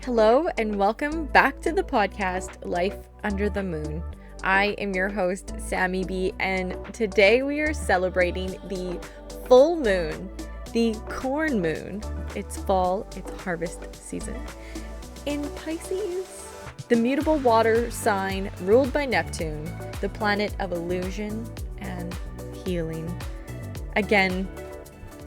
Hello and welcome back to the podcast Life Under the Moon. I am your host, Sammy B, and today we are celebrating the full moon, the corn moon. It's fall, it's harvest season. In Pisces, the mutable water sign ruled by Neptune, the planet of illusion and healing. Again,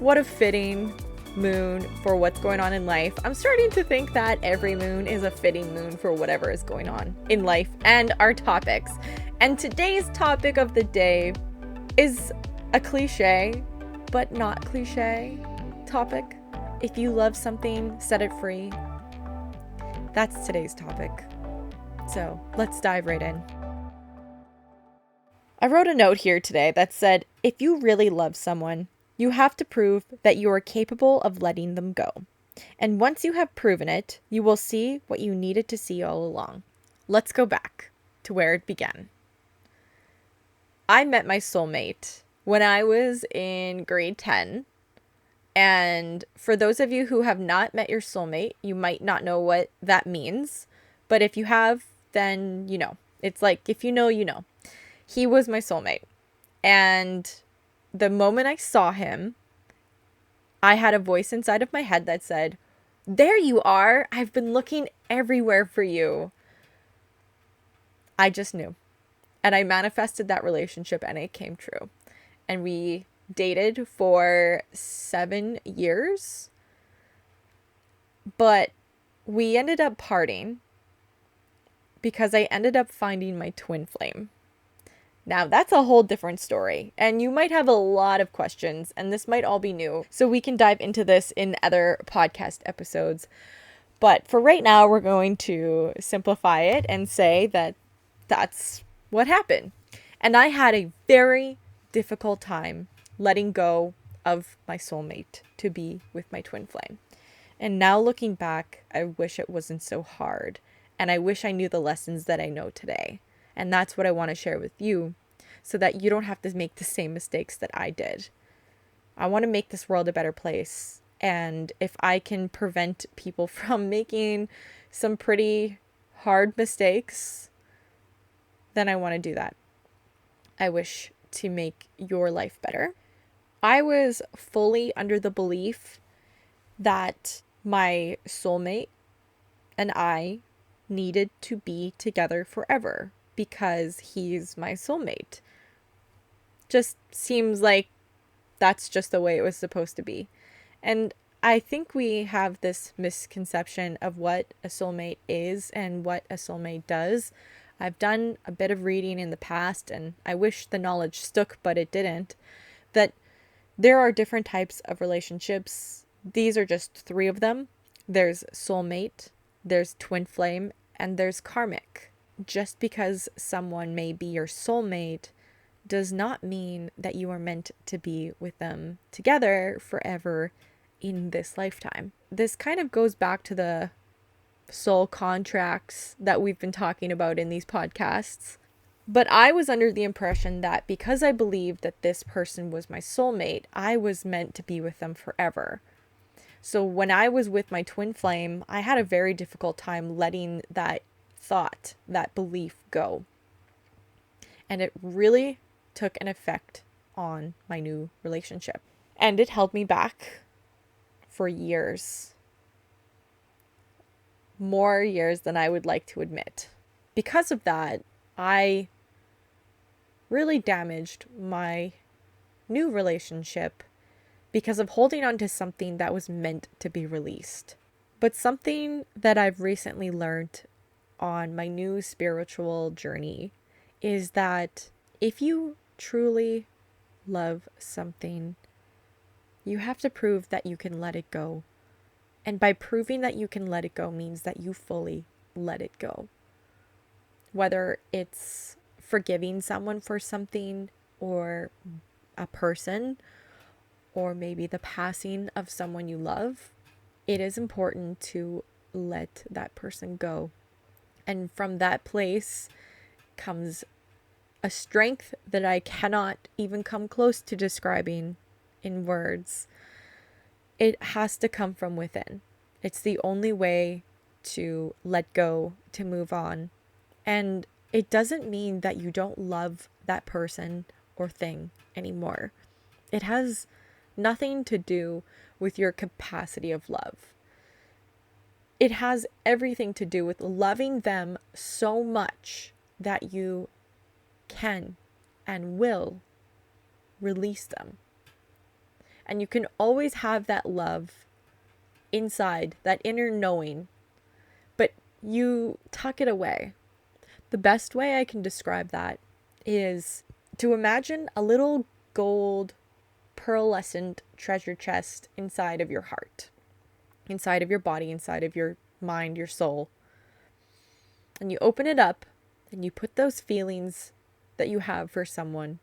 what a fitting moon for what's going on in life. I'm starting to think that every moon is a fitting moon for whatever is going on in life and our topics. And today's topic of the day is a cliche, but not cliche topic. If you love something, set it free. That's today's topic. So let's dive right in. I wrote a note here today that said, if you really love someone, you have to prove that you are capable of letting them go. And once you have proven it, you will see what you needed to see all along. Let's go back to where it began. I met my soulmate when I was in grade 10. And for those of you who have not met your soulmate, you might not know what that means. But if you have, then you know. It's like, if you know, you know. He was my soulmate. And the moment I saw him, I had a voice inside of my head that said, "There you are. I've been looking everywhere for you." I just knew. And I manifested that relationship and it came true. And we dated for 7 years. But we ended up parting because I ended up finding my twin flame. Now, that's a whole different story, and you might have a lot of questions, and this might all be new, so we can dive into this in other podcast episodes. But for right now, we're going to simplify it and say that that's what happened. And I had a very difficult time letting go of my soulmate to be with my twin flame. And now looking back, I wish it wasn't so hard, and I wish I knew the lessons that I know today. And that's what I want to share with you so that you don't have to make the same mistakes that I did. I want to make this world a better place. And if I can prevent people from making some pretty hard mistakes, then I want to do that. I wish to make your life better. I was fully under the belief that my soulmate and I needed to be together forever, because he's my soulmate. Just seems like that's just the way it was supposed to be. And I think we have this misconception of what a soulmate is and what a soulmate does. I've done a bit of reading in the past, and I wish the knowledge stuck, but it didn't, that there are different types of relationships. These are just 3 of them. There's soulmate, there's twin flame, and there's karmic. Just because someone may be your soulmate does not mean that you are meant to be with them together forever in this lifetime. This kind of goes back to the soul contracts that we've been talking about in these podcasts. But I was under the impression that because I believed that this person was my soulmate, I was meant to be with them forever. So when I was with my twin flame, I had a very difficult time letting that thought, that belief go. And it really took an effect on my new relationship. And it held me back for years. More years than I would like to admit. Because of that, I really damaged my new relationship because of holding on to something that was meant to be released. But something that I've recently learned on my new spiritual journey is that if you truly love something, you have to prove that you can let it go. And by proving that you can let it go means that you fully let it go. Whether it's forgiving someone for something, or a person, or maybe the passing of someone you love, it is important to let that person go. And from that place comes a strength that I cannot even come close to describing in words. It has to come from within. It's the only way to let go, to move on. And it doesn't mean that you don't love that person or thing anymore. It has nothing to do with your capacity of love. It has everything to do with loving them so much that you can and will release them. And you can always have that love inside, that inner knowing, but you tuck it away. The best way I can describe that is to imagine a little gold pearlescent treasure chest inside of your heart, inside of your body, inside of your mind, your soul. And you open it up and you put those feelings that you have for someone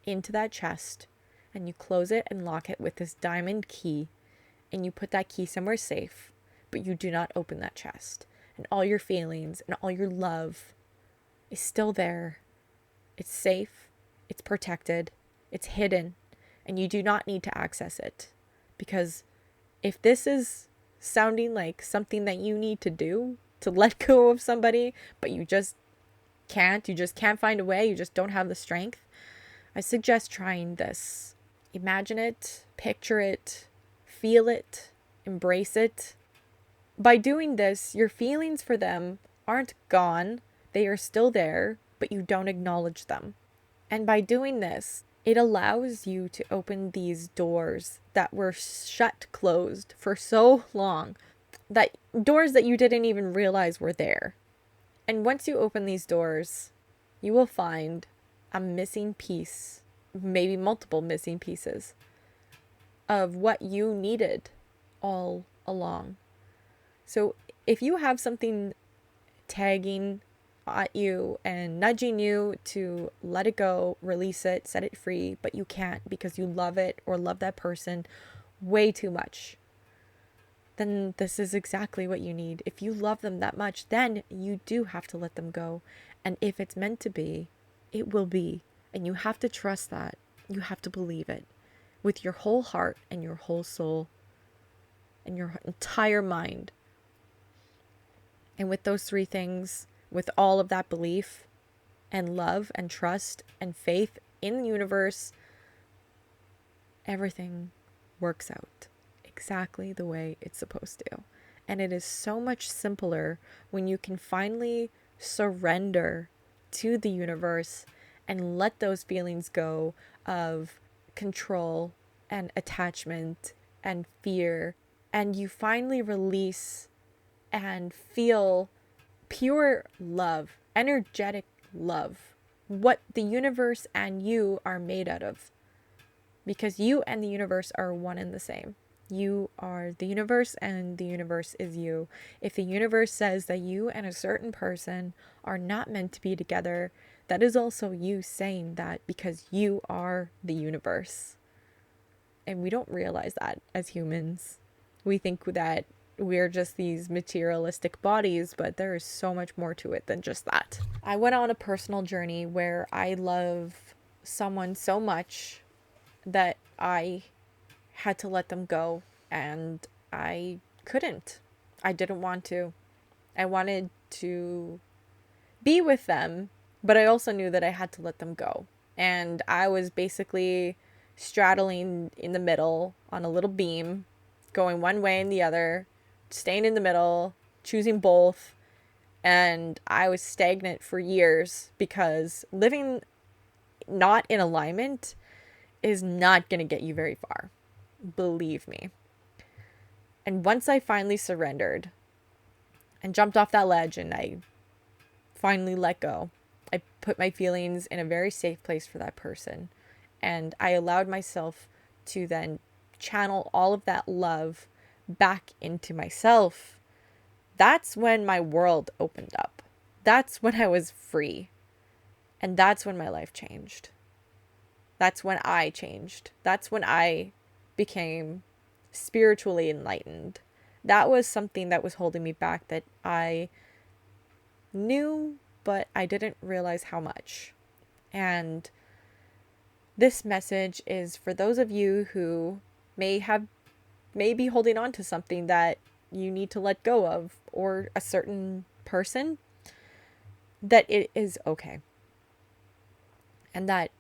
into that chest, and you close it and lock it with this diamond key, and you put that key somewhere safe, but you do not open that chest. And all your feelings and all your love is still there. It's safe, it's protected, it's hidden, and you do not need to access it. Because if this is sounding like something that you need to do to let go of somebody, but you just can't find a way, you just don't have the strength, I suggest trying this. Imagine it, picture it, feel it, embrace it. By doing this, your feelings for them aren't gone. They are still there, but you don't acknowledge them. And by doing this, it allows you to open these doors that were closed for so long, that doors that you didn't even realize were there. And once you open these doors, you will find a missing piece, maybe multiple missing pieces of what you needed all along. So if you have something tagging at you and nudging you to let it go, release it, set it free, but you can't because you love it or love that person way too much, then this is exactly what you need. If you love them that much, then you do have to let them go. And if it's meant to be, it will be. And you have to trust that. You have to believe it with your whole heart and your whole soul and your entire mind. And with those three things, with all of that belief and love and trust and faith in the universe, everything works out exactly the way it's supposed to. And it is so much simpler when you can finally surrender to the universe and let those feelings go of control and attachment and fear. And you finally release and feel pure love, energetic love, what the universe and you are made out of. Because you and the universe are one and the same. You are the universe and the universe is you. If the universe says that you and a certain person are not meant to be together, that is also you saying that, because you are the universe. And we don't realize that as humans. We think that we're just these materialistic bodies, but there is so much more to it than just that. I went on a personal journey where I love someone so much that I had to let them go, and I couldn't. I didn't want to. I wanted to be with them, but I also knew that I had to let them go. And I was basically straddling in the middle on a little beam, going one way and the other, staying in the middle, choosing both. And I was stagnant for years because living not in alignment is not going to get you very far. Believe me. And once I finally surrendered and jumped off that ledge and I finally let go, I put my feelings in a very safe place for that person. And I allowed myself to then channel all of that love back into myself. That's when my world opened up. That's when I was free. And that's when my life changed. That's when I changed. That's when I became spiritually enlightened. That was something that was holding me back, that I knew, but I didn't realize how much. And this message is for those of you who may be holding on to something that you need to let go of, or a certain person, that it is okay. And that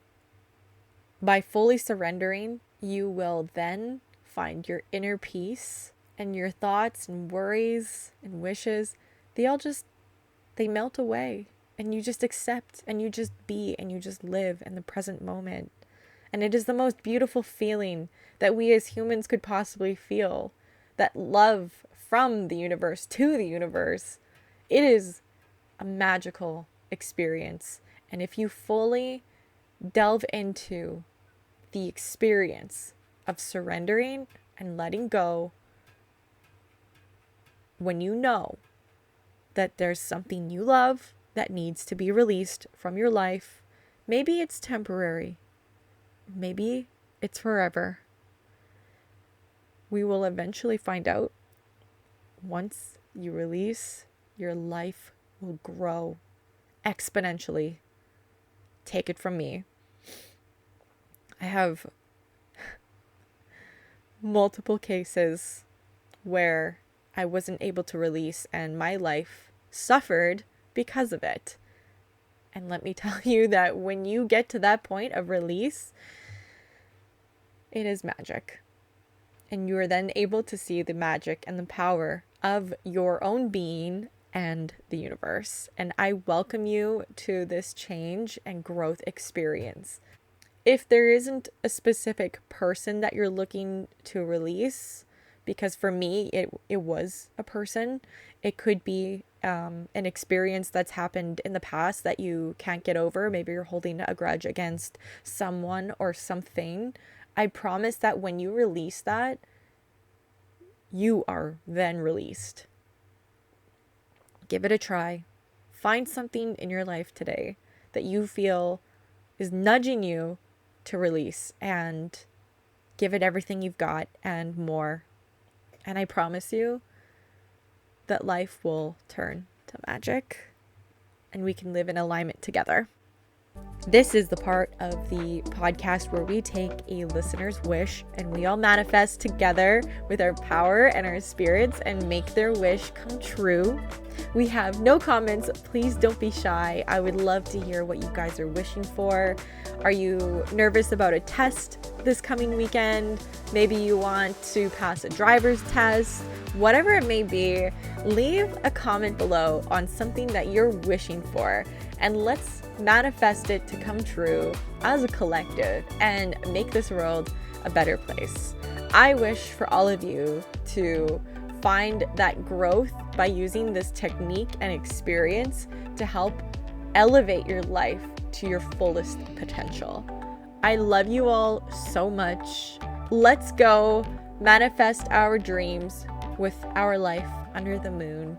by fully surrendering, you will then find your inner peace, and your thoughts and worries and wishes, they melt away, and you just accept, and you just be, and you just live in the present moment. And it is the most beautiful feeling that we as humans could possibly feel. That love from the universe to the universe. It is a magical experience. And if you fully delve into the experience of surrendering and letting go, when you know that there's something you love that needs to be released from your life, maybe it's temporary, maybe it's forever. We will eventually find out. Once you release, your life will grow exponentially. Take it from me. I have multiple cases where I wasn't able to release, and my life suffered because of it. And let me tell you that when you get to that point of release, it is magic. And you are then able to see the magic and the power of your own being and the universe. And I welcome you to this change and growth experience. If there isn't a specific person that you're looking to release, because for me, it was a person. It could be an experience that's happened in the past that you can't get over. Maybe you're holding a grudge against someone or something. I promise that when you release that, you are then released. Give it a try. Find something in your life today that you feel is nudging you to release, and give it everything you've got and more. And I promise you that life will turn to magic, and we can live in alignment together. This is the part of the podcast where we take a listener's wish and we all manifest together with our power and our spirits and make their wish come true. We have no comments. Please don't be shy. I would love to hear what you guys are wishing for. Are you nervous about a test this coming weekend? Maybe you want to pass a driver's test. Whatever it may be, leave a comment below on something that you're wishing for, and let's manifest it to come true as a collective and make this world a better place. I wish for all of you to find that growth by using this technique and experience to help elevate your life to your fullest potential. I love you all so much. Let's go manifest our dreams with our life under the moon.